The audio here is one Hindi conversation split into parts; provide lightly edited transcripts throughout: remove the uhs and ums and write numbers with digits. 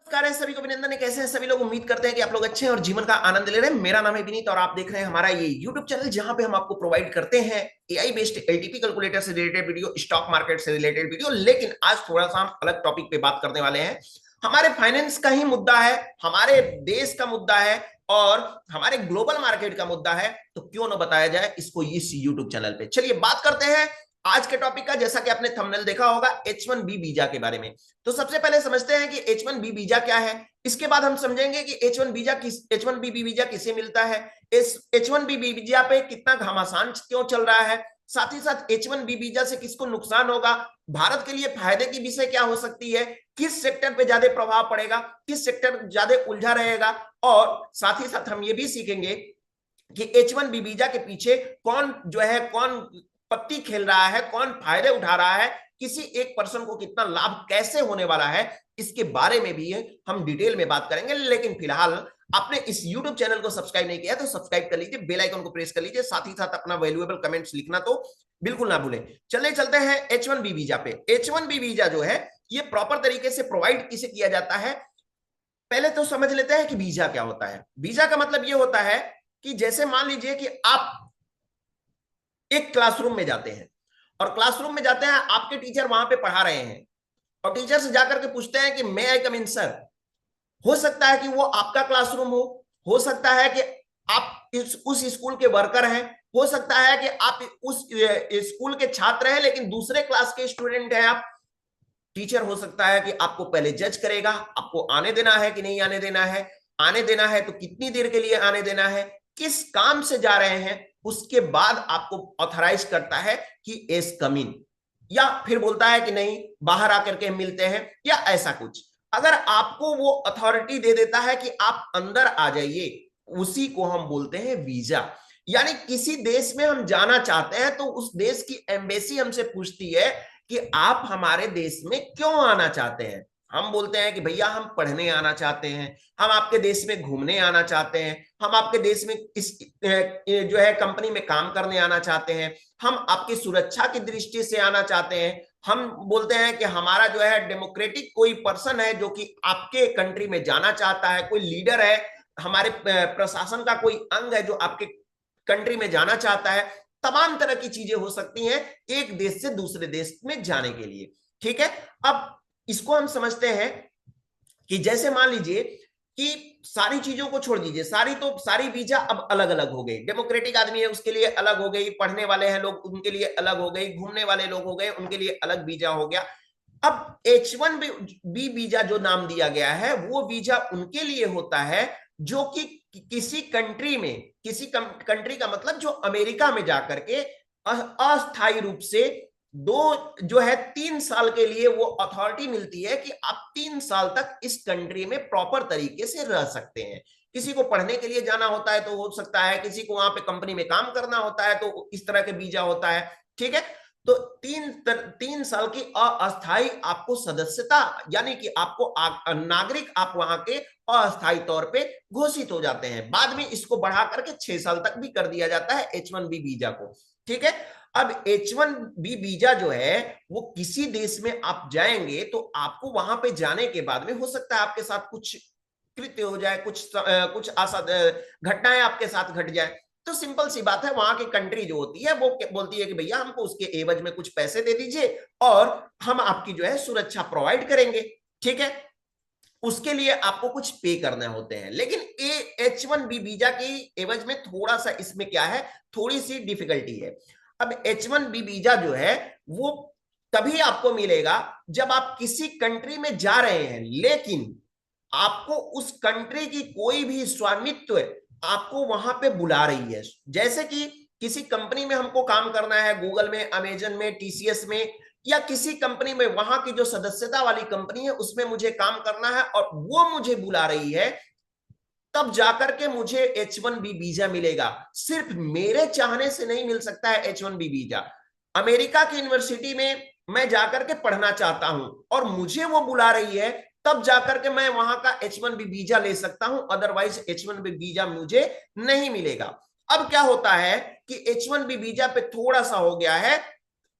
नमस्कार है सभी को, अभिनंदन है। कैसे हैं सभी लोग? उम्मीद करते हैं कि आप लोग अच्छे हैं और जीवन का आनंद ले रहे हैं। मेरा नाम है विनीत और आप देख रहे हैं हमारा ये YouTube चैनल, जहां पे हम आपको प्रोवाइड करते हैं एआई बेस्ड एलटीपी कैलकुलेटर से रिलेटेड वीडियो, स्टॉक मार्केट से रिलेटेड वीडियो। लेकिन आज थोड़ा सा हम अलग टॉपिक पे बात करने वाले हैं। हमारे फाइनेंस का ही मुद्दा है, हमारे देश का मुद्दा है और हमारे ग्लोबल मार्केट का मुद्दा है, तो क्यों ना बताया जाए इसको इस यूट्यूब चैनल पे। चलिए बात करते हैं आज के टॉपिक का। जैसा कि आपने थंबनेल देखा होगा, H1B वीजा के बारे में। तो सबसे पहले समझते हैं कि H1B वीजा क्या है। इसके बाद हम समझेंगे कि H1B वीजा किसे मिलता है, इस H1B वीजा पे कितना घमासान क्यों चल रहा है, साथ ही साथ H1B वीजा से किसको नुकसान होगा, भारत के लिए फायदे की विषय क्या हो सकती है, किस सेक्टर पे ज्यादा प्रभाव पड़ेगा, किस सेक्टर ज्यादा उलझा रहेगा, और साथ ही साथ हम ये भी सीखेंगे कि H1B वीजा के पीछे कौन जो है, कौन पत्ती खेल रहा है, कौन फायदे उठा रहा है, किसी एक पर्सन को कितना लाभ कैसे होने वाला है, इसके बारे में भी हम डिटेल में बात करेंगे। लेकिन फिलहाल आपने इस YouTube चैनल को सब्सक्राइब नहीं किया तो सब्सक्राइब कर लीजिए, बेल आइकन को प्रेस कर लीजिए, साथ ही साथ अपना वैल्यूएबल कमेंट्स लिखना तो बिल्कुल ना भूलें। चले चलते हैं H1B वीजा पे। H1B वीजा जो है ये प्रॉपर तरीके से प्रोवाइड किसे किया जाता है, पहले तो समझ लेते हैं कि वीजा क्या होता है। वीजा का मतलब ये होता है कि जैसे मान लीजिए कि आप एक क्लासरूम में जाते हैं और क्लासरूम में जाते हैं, आपके टीचर वहां पे पढ़ा रहे हैं और टीचर से जाकर के पूछते हैं कि मे आई कम इन सर। हो सकता है कि वो आपका क्लासरूम हो सकता है कि आप उस स्कूल के वर्कर हैं, हो सकता है कि आप उस स्कूल के छात्र हैं लेकिन दूसरे क्लास के स्टूडेंट हैं आप। टीचर हो सकता है कि आपको पहले जज करेगा, आपको आने देना है कि नहीं आने देना है, आने देना है तो कितनी देर के लिए आने देना है, किस काम से जा रहे हैं, उसके बाद आपको ऑथराइज करता है कि एस कम इन, या फिर बोलता है कि नहीं बाहर आकर के मिलते हैं, या ऐसा कुछ। अगर आपको वो अथॉरिटी दे देता है कि आप अंदर आ जाइए, उसी को हम बोलते हैं वीजा। यानी किसी देश में हम जाना चाहते हैं तो उस देश की एम्बेसी हमसे पूछती है कि आप हमारे देश में क्यों आना चाहते हैं। हम बोलते हैं कि भैया हम पढ़ने आना चाहते हैं, हम आपके देश में घूमने आना चाहते हैं, हम आपके देश में इस जो है कंपनी में काम करने आना चाहते हैं, हम आपकी सुरक्षा की दृष्टि से आना चाहते हैं। हम बोलते हैं कि हमारा जो है डेमोक्रेटिक कोई पर्सन है जो कि आपके कंट्री में जाना चाहता है, कोई लीडर है, हमारे प्रशासन का कोई अंग है जो आपके कंट्री में जाना चाहता है। तमाम तरह की चीजें हो सकती हैं एक देश से दूसरे देश में जाने के लिए। ठीक है, अब इसको हम समझते हैं कि जैसे मान लीजिए कि सारी चीजों को छोड़ दीजिए, सारी वीजा अब अलग अलग हो गई। डेमोक्रेटिक आदमी है उसके लिए अलग हो गई, पढ़ने वाले हैं लोग उनके लिए अलग हो गई, घूमने वाले लोग हो गए उनके लिए अलग वीजा हो गया। अब H1B वीजा जो नाम दिया गया है वो वीजा उनके लिए होता है जो कि किसी कंट्री में, किसी कंट्री का मतलब जो अमेरिका में जाकर के अस्थायी रूप से दो जो है 3 साल के लिए वो अथॉरिटी मिलती है कि आप 3 साल तक इस कंट्री में प्रॉपर तरीके से रह सकते हैं। किसी को पढ़ने के लिए जाना होता है तो हो सकता है, किसी को वहां पे कंपनी में काम करना होता है तो इस तरह के वीजा होता है। ठीक है, तो 3 साल की अस्थायी आपको सदस्यता, यानी कि आपको नागरिक आप वहां के अस्थायी तौर पे घोषित हो जाते हैं। बाद में इसको बढ़ा करके 6 साल तक भी कर दिया जाता है H1B वीजा को। ठीक है, अब H1B वीजा जो है वो किसी देश में आप जाएंगे तो आपको वहां पे जाने के बाद में हो सकता है आपके साथ कुछ कृत्य हो जाए, कुछ घटनाएं आपके साथ घट जाए। तो सिंपल सी बात है, वहां की कंट्री जो होती है वो बोलती है कि भैया हमको उसके एवज में कुछ पैसे दे दीजिए और हम आपकी जो है सुरक्षा प्रोवाइड करेंगे। ठीक है, उसके लिए आपको कुछ पे करने होते हैं। लेकिन H1B वीजा की एवज में थोड़ा सा इसमें क्या है, थोड़ी सी डिफिकल्टी है। अब H1B वीजा जो है वो तभी आपको मिलेगा जब आप किसी कंट्री में जा रहे हैं, लेकिन आपको उस कंट्री की कोई भी स्वामित्व आपको वहां पे बुला रही है। जैसे कि किसी कंपनी में हमको काम करना है, गूगल में, अमेजन में, TCS में, या किसी कंपनी में, वहां की जो सदस्यता वाली कंपनी है उसमें मुझे काम करना है और वो मुझे बुला रही है, तब जाकर के मुझे H1B वीजा मिलेगा। सिर्फ मेरे चाहने से नहीं मिल सकता है H1B वीजा। अमेरिका की यूनिवर्सिटी में मैं जाकर के पढ़ना चाहता हूं और मुझे वो बुला रही है, तब जाकर के मैं वहां का H1B वीजा ले सकता हूं, अदरवाइज H1B वीजा मुझे नहीं मिलेगा। अब क्या होता है कि H1B वीजा पे थोड़ा सा हो गया है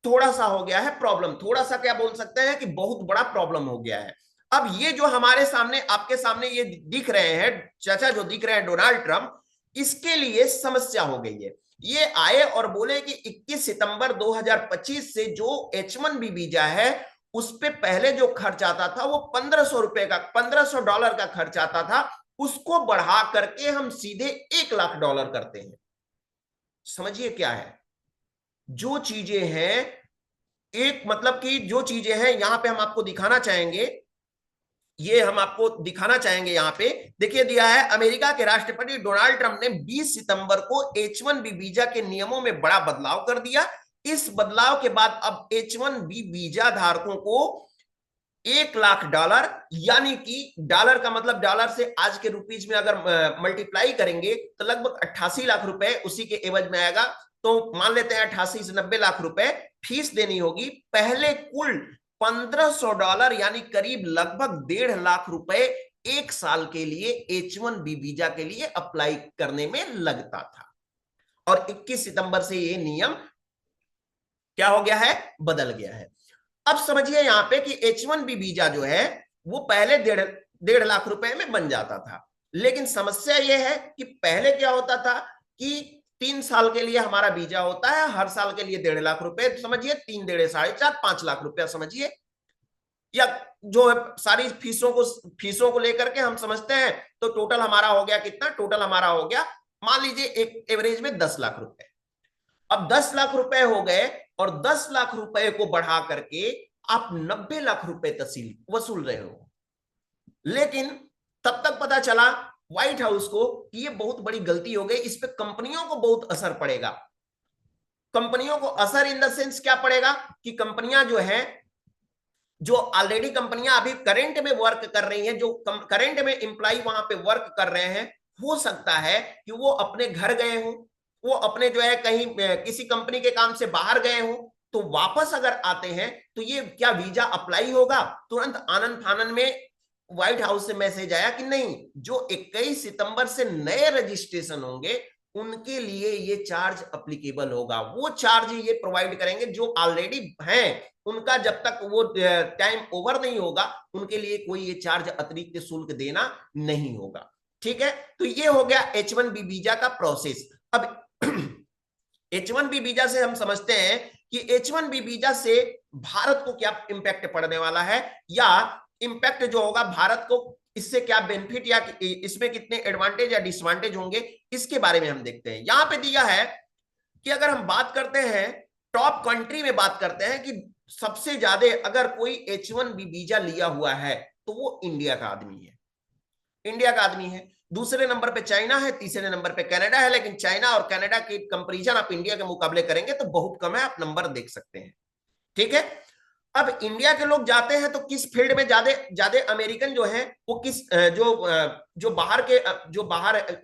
प्रॉब्लम, थोड़ा सा क्या बोल सकते हैं कि बहुत बड़ा प्रॉब्लम हो गया है। अब ये जो हमारे सामने, आपके सामने ये दिख रहे हैं चाचा, जो दिख रहे हैं डोनाल्ड ट्रंप, इसके लिए समस्या हो गई है। ये आए और बोले कि 21 सितंबर 2025 से जो H1B वीजा है उस पे पहले जो खर्च आता था वो $1500 का, $1500 का खर्च आता था, उसको बढ़ा करके हम सीधे $1,00,000 करते हैं। समझिए क्या है, जो चीजें हैं, एक मतलब कि जो चीजें हैं यहां पे हम आपको दिखाना चाहेंगे, ये हम आपको दिखाना चाहेंगे। यहां पे देखिए दिया है, अमेरिका के राष्ट्रपति डोनाल्ड ट्रंप ने 20 सितंबर को H1B वीजा के नियमों में बड़ा बदलाव कर दिया। इस बदलाव के बाद अब H1B वीजा धारकों को $1,00,000, यानी कि डॉलर का मतलब, डॉलर से आज के रुपीज में अगर मल्टीप्लाई करेंगे तो लगभग 88 लाख रुपए उसी के एवज में आएगा। तो मान लेते हैं 88 से 90 लाख रुपए फीस देनी होगी। पहले कुल $1,500 यानी करीब लगभग 1.5 लाख रुपए एक साल के लिए H1B वीजा के लिए अप्लाई करने में लगता था। और 21 सितंबर से ये नियम क्या हो गया है, बदल गया है। अब समझिए यहां पे कि H1B वीजा जो है वो पहले 1.5 लाख रुपए में बन जाता था, लेकिन समस्या यह है कि पहले क्या होता था कि 3 साल के लिए हमारा वीजा होता है, हर साल के लिए 1.5 लाख रुपए समझिए, 3 डेढ़ 4.5 5 लाख रुपया समझिए, या जो है सारी फीसों को लेकर के हम समझते हैं तो टोटल हमारा हो गया कितना, टोटल हमारा हो गया मान लीजिए एक एवरेज में 10 लाख रुपए। अब 10 लाख रुपए हो गए और 10 लाख रुपए को बढ़ा करके आप 90 लाख रुपए तहसील वसूल रहे हो। लेकिन तब तक पता चला व्हाइट हाउस को कि ये बहुत बड़ी गलती हो गई, इस पे कंपनियों को बहुत असर पड़ेगा। कंपनियों को असर इन द सेंस क्या पड़ेगा कि कंपनियां जो है, जो ऑलरेडी कंपनियां अभी करंट में वर्क कर रही हैं, जो करंट में एम्प्लॉय वहां पे वर्क कर रहे हैं, हो सकता है कि वो अपने घर गए हों, वो अपने जो है कहीं किसी कंपनी के काम से बाहर गए हों, तो वापस अगर आते हैं तो ये क्या वीजा अप्लाई होगा? तुरंत आनंद फानन में व्हाइट हाउस से मैसेज आया कि नहीं, जो 21 सितंबर से नए रजिस्ट्रेशन होंगे उनके लिए ये चार्ज अप्लीकेबल होगा। वो चार्ज ये प्रोवाइड करेंगे, जो ऑलरेडी हैं उनका जब तक वो टाइम ओवर नहीं होगा उनके लिए कोई ये चार्ज अतिरिक्त शुल्क देना नहीं होगा। ठीक है, तो ये हो गया H1B वीजा का प्रोसेस। अब H1B वीजा से हम समझते हैं कि H1B वीजा से भारत को क्या इंपैक्ट पड़ने वाला है, या इंपैक्ट जो होगा भारत को इससे क्या बेनिफिट या इसमें कितने एडवांटेज या डिसवांटेज होंगे, इसके बारे में हम देखते हैं। यहां पे दिया है कि अगर हम बात करते हैं टॉप कंट्री में, बात करते हैं कि सबसे ज्यादा अगर कोई H1B वीजा लिया हुआ है तो वो इंडिया का आदमी है, इंडिया का आदमी है। दूसरे नंबर पे चाइना है, तीसरे नंबर पे कनाडा है। लेकिन चाइना और कनाडा की कंपैरिजन आप इंडिया के मुकाबले करेंगे तो बहुत कम है, आप नंबर देख सकते हैं। ठीक है, अब इंडिया के लोग जाते हैं तो किस फील्ड में ज्यादा ज्यादा अमेरिकन जो है वो किस जो बाहर के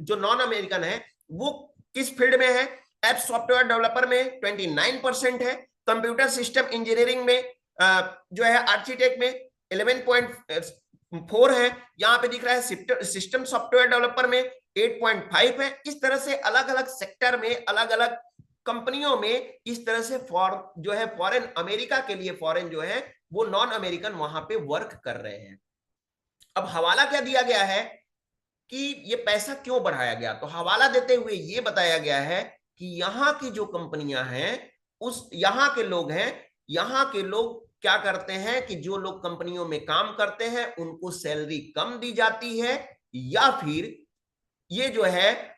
जो नॉन अमेरिकन है वो किस फील्ड में है? ऐप सॉफ्टवेयर डेवलपर में 29% है, कंप्यूटर सिस्टम इंजीनियरिंग में जो है आर्किटेक्ट में 11.4 है, यहाँ पे दिख रहा है सिस्टम सॉफ्टवेयर डेवलपर में 8.5 है। इस तरह से अलग अलग सेक्टर में, अलग अलग कंपनियों में इस तरह से जो है फॉरेन, अमेरिका के लिए फॉरेन जो है वो नॉन अमेरिकन वहां पे वर्क कर रहे हैं। अब हवाला क्या दिया गया है कि ये पैसा क्यों बढ़ाया गया? तो हवाला देते हुए ये बताया गया है कि यहाँ की जो कंपनियां हैं, उस यहाँ के लोग हैं, यहाँ के लोग क्या करते हैं कि जो लोग कंपनियों में काम करते हैं उनको सैलरी कम दी जाती है, या फिर ये जो है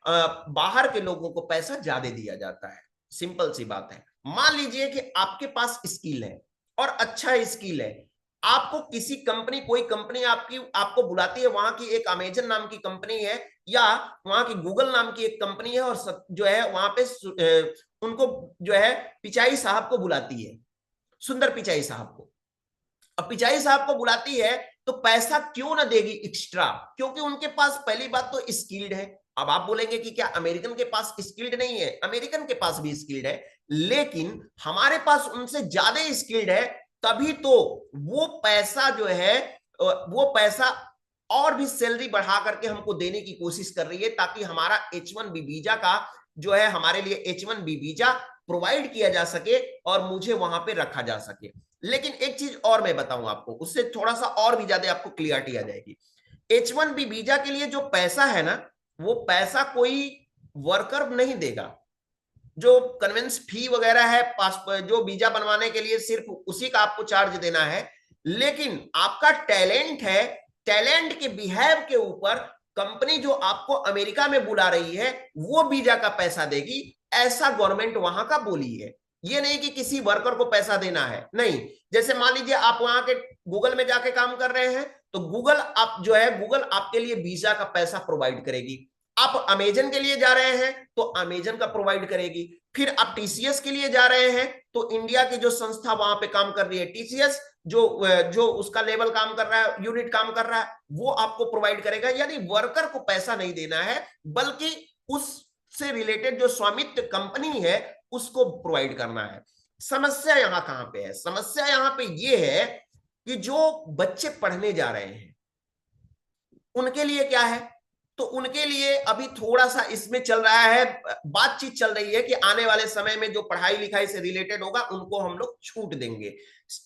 बाहर के लोगों को पैसा ज्यादा दिया जाता है। सिंपल सी बात है। मान लीजिए कि आपके पास स्किल है और अच्छा स्किल है, आपको किसी कंपनी, कोई कंपनी आपको बुलाती है, वहां की एक अमेजन नाम की कंपनी है या वहां की गूगल नाम की एक कंपनी है, और जो है वहां पे उनको जो है पिचाई साहब को बुलाती है, सुंदर पिचाई साहब को। अब पिचाई साहब को बुलाती है तो पैसा क्यों ना देगी एक्स्ट्रा? क्योंकि उनके पास पहली बात तो स्किल्ड है। अब आप बोलेंगे कि क्या अमेरिकन के पास स्किल्ड नहीं है? अमेरिकन के पास भी स्किल्ड है, लेकिन हमारे पास उनसे ज्यादा स्किल्ड है, तभी तो वो पैसा जो है, वो पैसा और भी सैलरी बढ़ा करके हमको देने की कोशिश कर रही है, ताकि हमारा H1B वीजा का जो है, हमारे लिए H1B वीजा प्रोवाइड किया जा सके और मुझे वहां पे रखा जा सके। लेकिन एक चीज और मैं बताऊं आपको, उससे थोड़ा सा और भी ज्यादा आपको क्लियरिटी आ जाएगी। H1B वीजा के लिए जो पैसा है ना, वो पैसा कोई वर्कर नहीं देगा। जो कन्वेंस फी वगैरह है पासपोर्ट जो वीजा बनवाने के लिए, सिर्फ उसी का आपको चार्ज देना है। लेकिन आपका टैलेंट है, टैलेंट के बिहेव के ऊपर कंपनी जो आपको अमेरिका में बुला रही है वो वीजा का पैसा देगी, ऐसा गवर्नमेंट वहां का बोली है। ये नहीं कि किसी वर्कर को पैसा देना है, नहीं। जैसे मान लीजिए आप वहां के गूगल में जाके काम कर रहे हैं, तो गूगल आप जो है गूगल आपके लिए वीजा का पैसा प्रोवाइड करेगी। आप अमेजन के लिए जा रहे हैं तो अमेजन का प्रोवाइड करेगी। फिर आप टीसीएस के लिए जा रहे हैं तो इंडिया की जो संस्था वहां पे काम कर रही है टीसीएस, जो जो उसका लेवल काम कर रहा है, यूनिट काम कर रहा है, वो आपको प्रोवाइड करेगा। यानी वर्कर को पैसा नहीं देना है, बल्कि उससे रिलेटेड जो स्वामित्व कंपनी है उसको प्रोवाइड करना है। समस्या यहां कहां पे है? समस्या यहां पे ये है कि जो बच्चे पढ़ने जा रहे हैं उनके लिए क्या है, तो उनके लिए अभी थोड़ा सा इसमें चल रहा है, बातचीत चल रही है कि आने वाले समय में जो पढ़ाई लिखाई से रिलेटेड होगा उनको हम लोग छूट देंगे।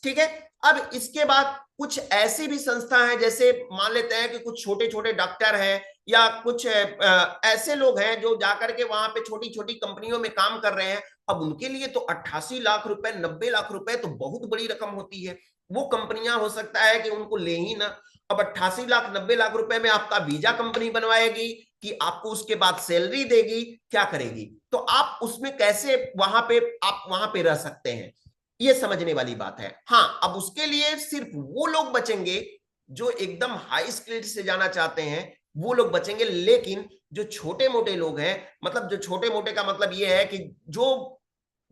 ठीक है। अब इसके बाद कुछ ऐसी भी संस्था है, जैसे मान लेते हैं कि कुछ छोटे छोटे डॉक्टर हैं या कुछ ऐसे लोग हैं जो जाकर के वहां पे छोटी छोटी कंपनियों में काम कर रहे हैं। अब उनके लिए तो 88 लाख रुपए 90 लाख रुपए तो बहुत बड़ी रकम होती है। वो कंपनियां हो सकता है कि उनको ले ही ना। अब 88 लाख 90 लाख रुपए में आपका वीजा कंपनी बनवाएगी कि आपको उसके बाद सैलरी देगी, क्या करेगी? तो आप उसमें कैसे आप वहां पे रह सकते हैं, ये समझने वाली बात है। हाँ, अब उसके लिए सिर्फ वो लोग बचेंगे जो एकदम हाई स्किल्ड से जाना चाहते हैं, वो लोग बचेंगे। लेकिन जो छोटे मोटे लोग हैं, मतलब जो छोटे मोटे का मतलब ये है कि जो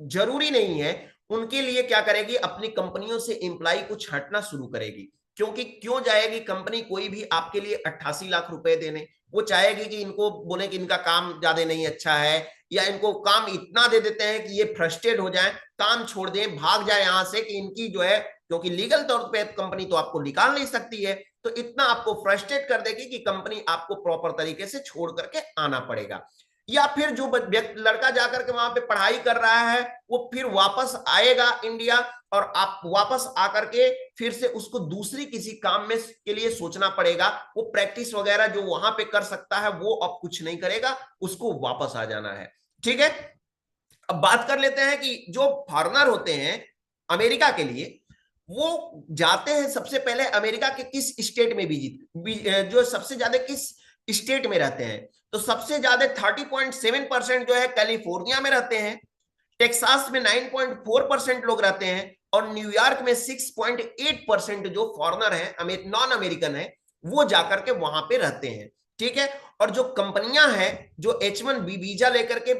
जरूरी नहीं है, उनके लिए क्या करेगी, अपनी कंपनियों से एम्प्लॉय को छांटना शुरू करेगी। क्योंकि क्यों जाएगी कंपनी कोई भी आपके लिए 88 लाख रुपए देने? वो चाहेगी कि इनको बोले कि इनका काम ज्यादा नहीं अच्छा है, या इनको काम इतना दे देते हैं कि ये फ्रस्ट्रेट हो जाए, काम छोड़ दें, भाग जाए यहां से, कि इनकी जो है, क्योंकि लीगल तौर पे कंपनी तो आपको निकाल नहीं सकती है, तो इतना आपको फ्रस्ट्रेट कर देगी कि कंपनी आपको प्रॉपर तरीके से छोड़ करके आना पड़ेगा। या फिर जो लड़का जाकर के वहां पे पढ़ाई कर रहा है वो फिर वापस आएगा इंडिया, और आप वापस आकर के फिर से उसको दूसरी किसी काम में के लिए सोचना पड़ेगा। वो प्रैक्टिस वगैरह जो वहां पे कर सकता है वो अब कुछ नहीं करेगा, उसको वापस आ जाना है। ठीक है। अब बात कर लेते हैं कि जो फॉरेनर होते हैं अमेरिका के लिए, वो जाते हैं सबसे पहले अमेरिका के किस स्टेट में जो सबसे ज्यादा किस स्टेट में रहते हैं, तो सबसे ज्यादा 30.7% जो है कैलिफोर्निया में रहते हैं, टेक्सास में 9.4% लोग रहते हैं, और न्यूयॉर्क में 6.8% जो फॉरेनर है, नॉन अमेरिकन है, वो जाकर के वहां पे रहते हैं। ठीक है। और जो कंपनियां हैं जो H1B वीजा लेकर के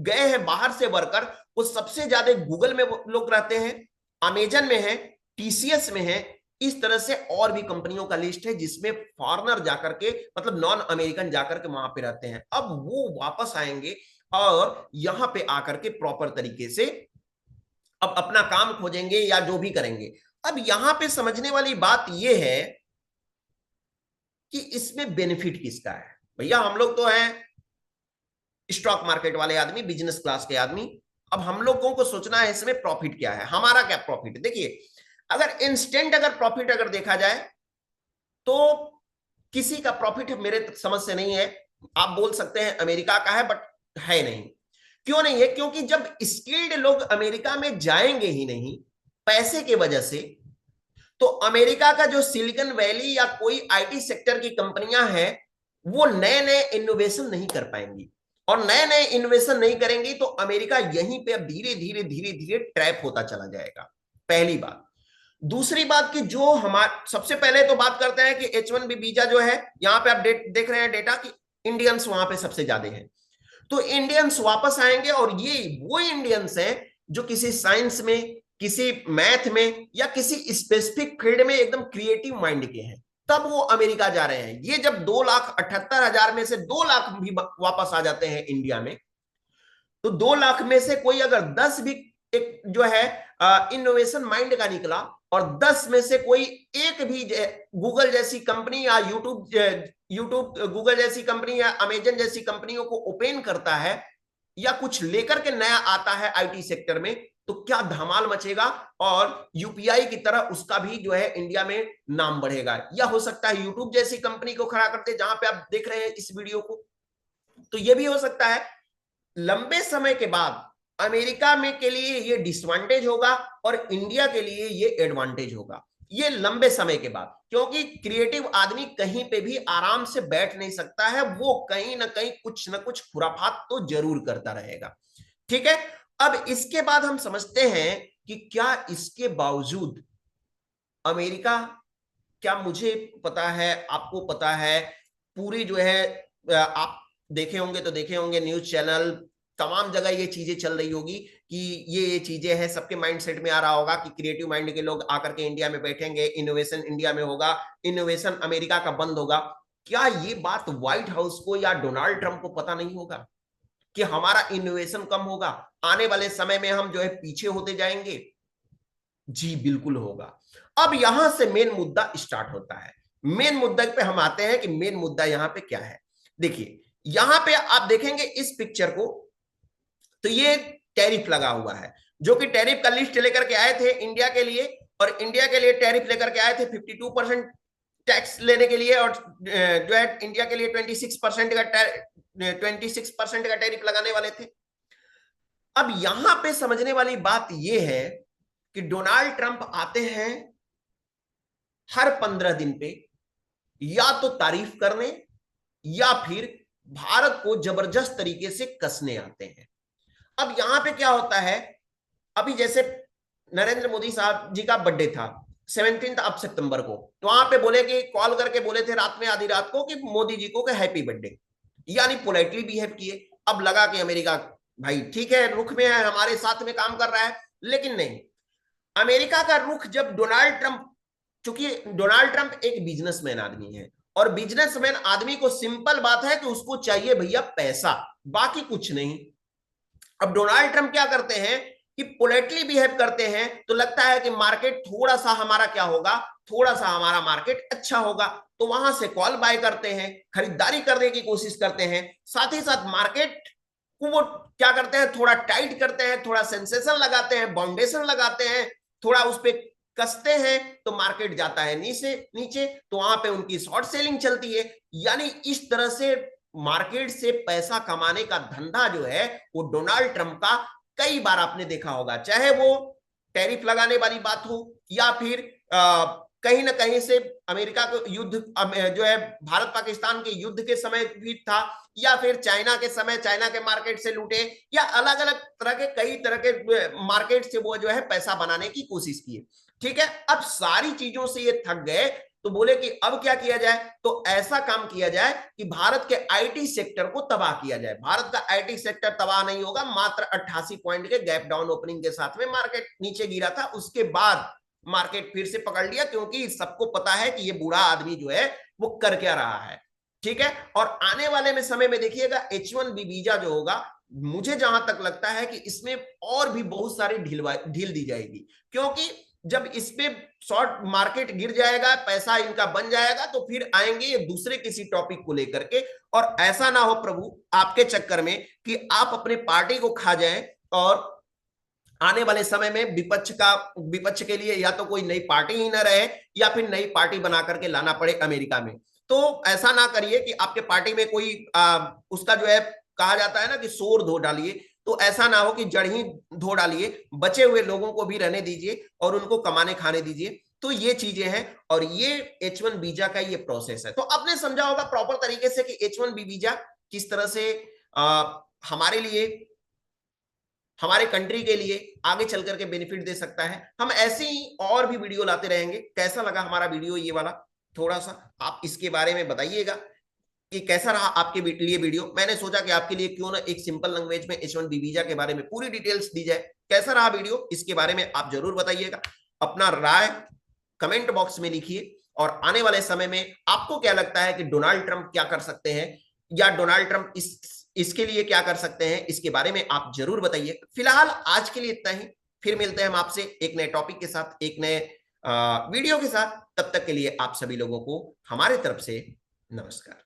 गए हैं बाहर से वर्कर, वो सबसे ज्यादा गूगल में लोग रहते हैं, अमेजन में है, टीसीएस में है। इस तरह से और भी कंपनियों का लिस्ट है जिसमें फॉरेनर जाकर के, मतलब नॉन अमेरिकन जाकर के वहां पे रहते हैं। अब वो वापस आएंगे और यहां पे आकर के प्रॉपर तरीके से अब अपना काम खोजेंगे या जो भी करेंगे। अब यहां पे समझने वाली बात यह है कि इसमें बेनिफिट किसका है। भैया हम लोग तो हैं स्टॉक मार्केट वाले आदमी, बिजनेस क्लास के आदमी। अब हम लोगों को सोचना है इसमें प्रॉफिट क्या है, हमारा क्या प्रॉफिट है। देखिए, अगर इंस्टेंट अगर प्रॉफिट अगर देखा जाए तो किसी का प्रॉफिट मेरे समझ से नहीं है। आप बोल सकते हैं अमेरिका का है, बट है नहीं। क्यों नहीं है? क्योंकि जब स्किल्ड लोग अमेरिका में जाएंगे ही नहीं पैसे की वजह से, तो अमेरिका का जो सिलिकॉन वैली या कोई आईटी सेक्टर की कंपनियां हैं वो नए नए इनोवेशन नहीं कर पाएंगी, और नए नए इनोवेशन नहीं करेंगी तो अमेरिका यहीं पे अब धीरे धीरे धीरे धीरे ट्रैप होता चला जाएगा। पहली बात। दूसरी बात कि जो हमारे, सबसे पहले तो बात करते हैं कि H1B वीजा जो है, यहां पे आप देख रहे हैं डेटा कि इंडियंस वहां पे सबसे ज्यादा हैं। तो इंडियंस वापस आएंगे, और ये वो इंडियंस हैं जो किसी साइंस में, किसी मैथ में, या किसी स्पेसिफिक फील्ड में एकदम क्रिएटिव माइंड के हैं, तब वो अमेरिका जा रहे हैं। ये जब 2,78,000 में से 2 लाख भी वापस आ जाते हैं इंडिया में, तो 2 लाख में से कोई अगर 10 भी एक जो है इनोवेशन माइंड का निकला, और 10 में से कोई एक भी गूगल जैसी कंपनी या यूट्यूब गूगल जैसी कंपनी या अमेजन जैसी कंपनियों को ओपन करता है, या कुछ लेकर के नया आता है आईटी सेक्टर में, तो क्या धमाल मचेगा और यूपीआई की तरह उसका भी जो है इंडिया में नाम बढ़ेगा। या हो सकता है यूट्यूब जैसी कंपनी को खड़ा करते, जहां पे आप देख रहे हैं इस वीडियो को, तो यह भी हो सकता है लंबे समय के बाद अमेरिका में के लिए ये डिसएडवांटेज होगा और इंडिया के लिए ये एडवांटेज होगा, ये लंबे समय के बाद। क्योंकि क्रिएटिव आदमी कहीं पे भी आराम से बैठ नहीं सकता है, वो कहीं ना कहीं कुछ ना कुछ खुराफात तो जरूर करता रहेगा। ठीक है, अब इसके बाद हम समझते हैं कि क्या इसके बावजूद अमेरिका, क्या मुझे पता है, आपको पता है, पूरी जो है आप देखे होंगे तो देखे होंगे न्यूज चैनल, तमाम जगह ये चीजें चल रही होगी कि ये चीजें हैं, सबके माइंडसेट में आ रहा होगा कि क्रिएटिव माइंड के लोग आकर के इंडिया में बैठेंगे, इनोवेशन इंडिया में होगा, इनोवेशन अमेरिका का बंद होगा। क्या ये बात व्हाइट हाउस को या डोनाल्ड ट्रंप को पता नहीं होगा कि हमारा इनोवेशन कम होगा, आने वाले समय में हम जो है पीछे होते जाएंगे? जी बिल्कुल होगा। अब यहां से मेन मुद्दा स्टार्ट होता है। मेन मुद्दा पे हम आते हैं कि मेन मुद्दा यहां पे क्या है। देखिए यहां पे आप देखेंगे इस पिक्चर को, तो ये टैरिफ लगा हुआ है, जो कि टैरिफ का लिस्ट लेकर के आए थे इंडिया के लिए, और इंडिया के लिए टैरिफ लेकर के आए थे 52% टैक्स लेने के लिए, और जो है इंडिया के लिए 26% का टैरिफ लगाने वाले थे। अब यहां पे समझने वाली बात यह है कि डोनाल्ड ट्रंप आते हैं हर 15 दिन पे या तो तारीफ करने या फिर भारत को जबरदस्त तरीके से कसने आते हैं। अब यहां पे क्या होता है, अभी जैसे नरेंद्र मोदी साहब जी का बर्थडे था 17 सितंबर को, तो वहां पे बोले कि कॉल करके बोले थे रात में, आधी रात को, कि मोदी जी को हैप्पी बर्थडे, यानी पोलाइटली बिहेव किए। अब लगा कि अमेरिका भाई ठीक है रुख में है, हमारे साथ में काम कर रहा है, लेकिन नहीं, अमेरिका का रुख जब डोनाल्ड ट्रंप, चूंकि डोनाल्ड ट्रंप एक बिजनेसमैन आदमी है, और बिजनेसमैन आदमी को सिंपल बात है कि उसको चाहिए भैया पैसा, बाकी कुछ नहीं। अब डोनाल्ड ट्रंप क्या करते हैं कि पोलाइटली बिहेव करते हैं, तो लगता है कि मार्केट थोड़ा सा हमारा क्या होगा, थोड़ा सा हमारा मार्केट अच्छा होगा, तो वहां से कॉल बाय करते हैं, खरीदारी करने की कोशिश करते हैं, साथ ही साथ मार्केट को वो क्या करते हैं, थोड़ा टाइट करते हैं, थोड़ा सेंसेशन लगाते हैं, बाउंडेशन लगाते हैं, थोड़ा उस पर कसते हैं, तो मार्केट जाता है नीचे नीचे, तो वहां पे उनकी शॉर्ट सेलिंग चलती है। यानी इस तरह से मार्केट से पैसा कमाने का धंधा जो है वो डोनाल्ड ट्रंप का कई बार आपने देखा होगा, चाहे वो टैरिफ लगाने वाली बात हो, या फिर कहीं ना कहीं से अमेरिका को युद्ध जो है भारत पाकिस्तान के युद्ध के समय भी था, या फिर चाइना के समय चाइना के मार्केट से लूटे, या अलग अलग तरह के कई तरह के मार्केट से वो जो है पैसा बनाने की कोशिश की। ठीक है, अब सारी चीजों से ये थक गए, तो बोले कि अब क्या किया जाए, तो ऐसा काम किया जाए कि भारत के आईटी सेक्टर को तबाह किया जाए। भारत का आईटी सेक्टर तबाह नहीं होगा, मात्र 88 पॉइंट के गैप डाउन ओपनिंग के साथ में मार्केट नीचे गिरा था, उसके बाद मार्केट फिर से पकड़ लिया, क्योंकि सबको पता है कि ये बूढ़ा आदमी जो है वो कर क्या रहा है। ठीक है, और आने वाले में समय में देखिएगा H1B वीजा जो होगा, मुझे जहां तक लगता है कि इसमें और भी बहुत सारी ढील दी जाएगी, क्योंकि जब इस पे शॉर्ट मार्केट गिर जाएगा, पैसा इनका बन जाएगा, तो फिर आएंगे ये दूसरे किसी टॉपिक को लेकर के, और ऐसा ना हो प्रभु आपके चक्कर में कि आप अपने पार्टी को खा जाएं, और आने वाले समय में विपक्ष के लिए या तो कोई नई पार्टी ही ना रहे, या फिर नई पार्टी बना करके लाना पड़े अमेरिका में। तो ऐसा ना करिए कि आपके पार्टी में कोई उसका जो है कहा जाता है ना कि शोर धो डालिए, तो ऐसा ना हो कि जड़ ही धो डालिए, बचे हुए लोगों को भी रहने दीजिए और उनको कमाने खाने दीजिए। तो ये चीजें हैं, और ये H1 वीजा का ये प्रोसेस है। तो आपने समझा होगा प्रॉपर तरीके से कि H1B वीजा किस तरह से हमारे लिए, हमारे कंट्री के लिए आगे चल करके बेनिफिट दे सकता है। हम ऐसे ही और भी वीडियो लाते रहेंगे। कैसा लगा हमारा वीडियो ये वाला, थोड़ा सा आप इसके बारे में बताइएगा कि कैसा रहा आपके लिए वीडियो। मैंने सोचा कि आपके लिए क्यों ना एक सिंपल लैंग्वेज में H1B वीजा के बारे में पूरी डिटेल्स दी जाए। कैसा रहा वीडियो, इसके बारे में आप जरूर बताइएगा, अपना राय कमेंट बॉक्स में लिखिए। और आने वाले समय में आपको क्या लगता है कि डोनाल्ड ट्रंप क्या कर सकते हैं, या डोनाल्ड ट्रंप इसके लिए क्या कर सकते हैं, इसके बारे में आप जरूर बताइए। फिलहाल आज के लिए इतना ही, फिर मिलते हैं हम आपसे एक नए टॉपिक के साथ, एक नए वीडियो के साथ। तब तक के लिए आप सभी लोगों को हमारे तरफ से नमस्कार।